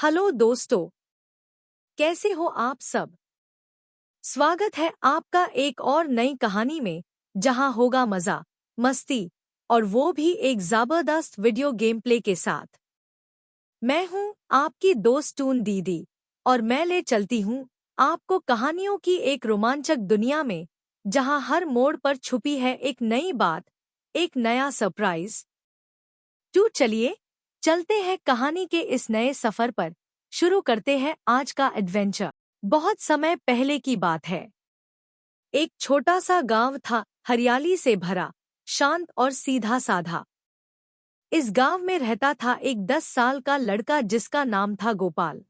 Hello दोस्तों, कैसे हो आप सब। स्वागत है आपका एक और नई कहानी में, जहां होगा मजा, मस्ती और वो भी एक जबरदस्त वीडियो गेम प्ले के साथ। मैं हूं आपकी दोस्त टून दीदी और मैं ले चलती हूं आपको कहानियों की एक रोमांचक दुनिया में, जहां हर मोड़ पर छुपी है एक नई बात, एक नया सरप्राइज। तो चलिए चलते हैं कहानी के इस नए सफर पर। शुरू करते हैं आज का एडवेंचर। बहुत समय पहले की बात है। एक छोटा सा गांव था, हरियाली से भरा, शांत और सीधा साधा। इस गांव में रहता था एक 10 साल का लड़का जिसका नाम था गोपाल।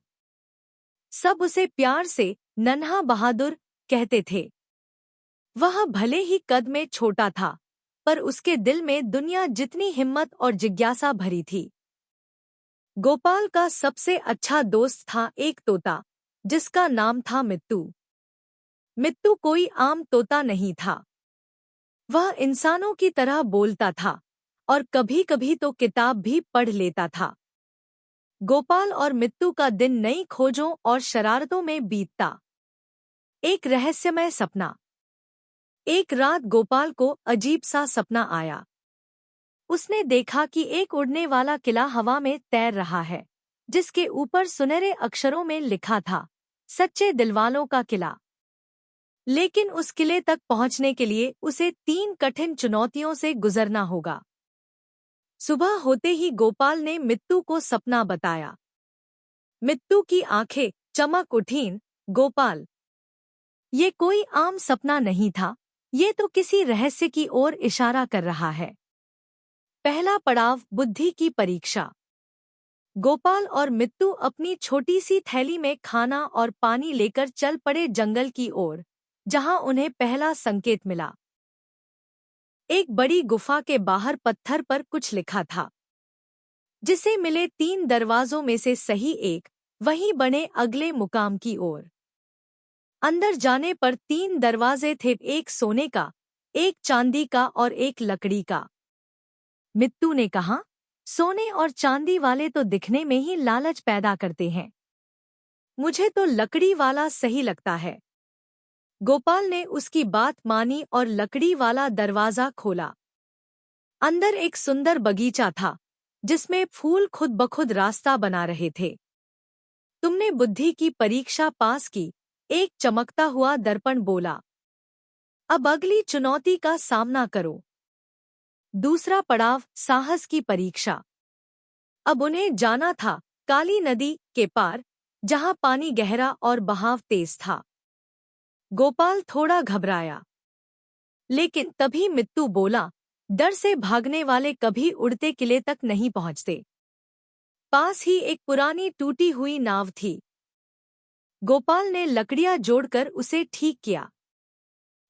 सब उसे प्यार से नन्हा बहादुर कहते थे। वह भले ही कद में छोटा था, पर उसके दिल में दुनिया जितनी हिम्मत और जिज्ञासा भरी थी। गोपाल का सबसे अच्छा दोस्त था एक तोता, जिसका नाम था मित्तू। मित्तू कोई आम तोता नहीं था। वह इंसानों की तरह बोलता था और कभी-कभी तो किताब भी पढ़ लेता था। गोपाल और मित्तू का दिन नई खोजों और शरारतों में बीतता। एक रहस्यमय सपना। एक रात गोपाल को अजीब सा सपना आया। उसने देखा कि एक उड़ने वाला किला हवा में तैर रहा है, जिसके ऊपर सुनहरे अक्षरों में लिखा था, सच्चे दिलवालों का किला। लेकिन उस किले तक पहुंचने के लिए उसे 3 कठिन चुनौतियों से गुजरना होगा। सुबह होते ही गोपाल ने मित्तू को सपना बताया। मित्तू की आंखें चमक उठीं। गोपाल, ये कोई आम सपना नहीं था, ये तो किसी रहस्य की ओर इशारा कर रहा है। पहला पड़ाव, बुद्धि की परीक्षा। गोपाल और मित्तू अपनी छोटी सी थैली में खाना और पानी लेकर चल पड़े जंगल की ओर, जहां उन्हें पहला संकेत मिला। एक बड़ी गुफा के बाहर पत्थर पर कुछ लिखा था, जिसे मिले 3 दरवाजों में से सही एक, वहीं बने अगले मुकाम की ओर। अंदर जाने पर 3 दरवाजे थे, एक सोने का, एक चांदी का और एक लकड़ी का। मित्तू ने कहा, सोने और चांदी वाले तो दिखने में ही लालच पैदा करते हैं, मुझे तो लकड़ी वाला सही लगता है। गोपाल ने उसकी बात मानी और लकड़ी वाला दरवाजा खोला। अंदर एक सुंदर बगीचा था, जिसमें फूल खुद ब खुद रास्ता बना रहे थे। तुमने बुद्धि की परीक्षा पास की, एक चमकता हुआ दर्पण बोला। अब अगली चुनौती का सामना करो। दूसरा पड़ाव, साहस की परीक्षा। अब उन्हें जाना था काली नदी के पार, जहां पानी गहरा और बहाव तेज था। गोपाल थोड़ा घबराया, लेकिन तभी मित्तू बोला, डर से भागने वाले कभी उड़ते किले तक नहीं पहुंचते। पास ही एक पुरानी टूटी हुई नाव थी। गोपाल ने लकड़ियां जोड़कर उसे ठीक किया।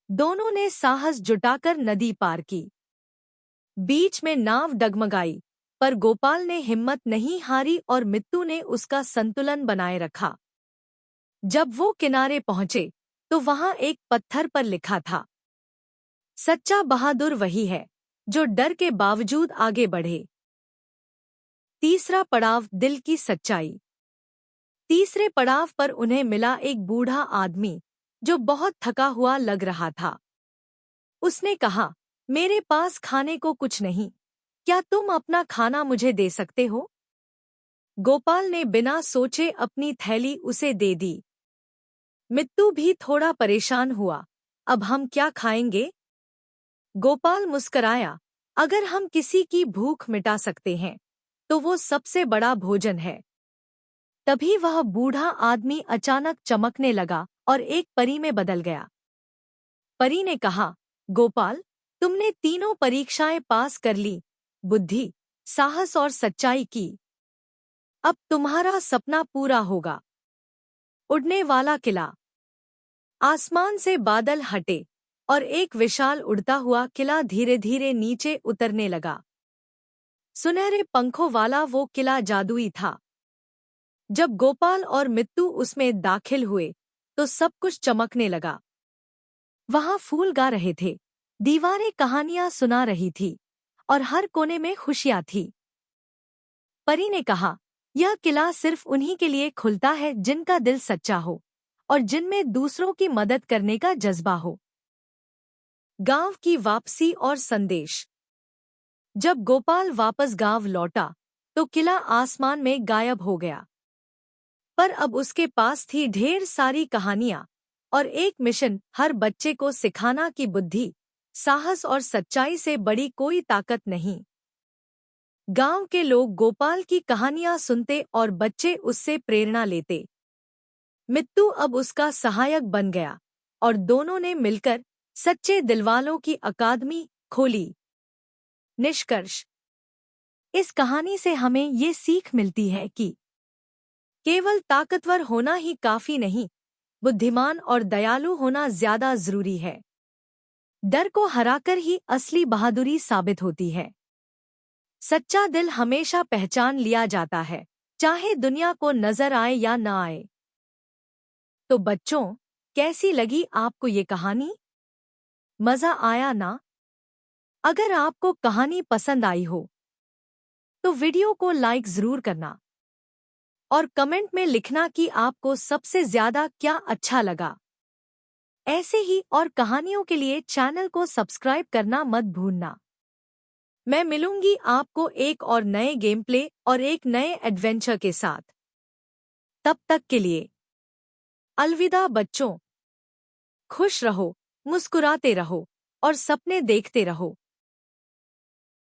दोनों ने साहस जुटाकर नदी पार की। बीच में नाव डगमगाई, पर गोपाल ने हिम्मत नहीं हारी और मित्तू ने उसका संतुलन बनाए रखा। जब वो किनारे पहुंचे, तो वहां एक पत्थर पर लिखा था, सच्चा बहादुर वही है जो डर के बावजूद आगे बढ़े। तीसरा पड़ाव, दिल की सच्चाई। तीसरे पड़ाव पर उन्हें मिला एक बूढ़ा आदमी, जो बहुत थका हुआ लग रहा था। उसने कहा, मेरे पास खाने को कुछ नहीं, क्या तुम अपना खाना मुझे दे सकते हो? गोपाल ने बिना सोचे अपनी थैली उसे दे दी। मित्तू भी थोड़ा परेशान हुआ, अब हम क्या खाएंगे? गोपाल मुस्कराया, अगर हम किसी की भूख मिटा सकते हैं, तो वो सबसे बड़ा भोजन है। तभी वह बूढ़ा आदमी अचानक चमकने लगा और एक परी में बदल गया। परी ने कहा, गोपाल, तुमने तीनों परीक्षाएं पास कर ली, बुद्धि, साहस और सच्चाई की। अब तुम्हारा सपना पूरा होगा। उड़ने वाला किला। आसमान से बादल हटे और एक विशाल उड़ता हुआ किला धीरे धीरे नीचे उतरने लगा। सुनहरे पंखों वाला वो किला जादुई था। जब गोपाल और मित्तू उसमें दाखिल हुए, तो सब कुछ चमकने लगा। वहां फूल गा रहे थे, दीवारें कहानियां सुना रही थी और हर कोने में खुशियां थी। परी ने कहा, यह किला सिर्फ उन्हीं के लिए खुलता है जिनका दिल सच्चा हो और जिनमें दूसरों की मदद करने का जज्बा हो। गांव की वापसी और संदेश। जब गोपाल वापस गांव लौटा तो किला आसमान में गायब हो गया। पर अब उसके पास थी ढेर सारी कहानियां और एक मिशन, हर बच्चे को सिखाना कि बुद्धि, साहस और सच्चाई से बड़ी कोई ताकत नहीं। गांव के लोग गोपाल की कहानियां सुनते और बच्चे उससे प्रेरणा लेते। मित्तू अब उसका सहायक बन गया और दोनों ने मिलकर सच्चे दिलवालों की अकादमी खोली। निष्कर्ष। इस कहानी से हमें ये सीख मिलती है कि केवल ताकतवर होना ही काफी नहीं, बुद्धिमान और दयालु होना ज्यादा जरूरी है। डर को हराकर ही असली बहादुरी साबित होती है। सच्चा दिल हमेशा पहचान लिया जाता है, चाहे दुनिया को नजर आए या न आए। तो बच्चों, कैसी लगी आपको ये कहानी? मजा आया ना? अगर आपको कहानी पसंद आई हो तो वीडियो को लाइक जरूर करना और कमेंट में लिखना कि आपको सबसे ज्यादा क्या अच्छा लगा। ऐसे ही और कहानियों के लिए चैनल को सब्सक्राइब करना मत भूलना। मैं मिलूंगी आपको एक और नए गेम प्ले और एक नए एडवेंचर के साथ। तब तक के लिए अलविदा बच्चों। खुश रहो, मुस्कुराते रहो और सपने देखते रहो।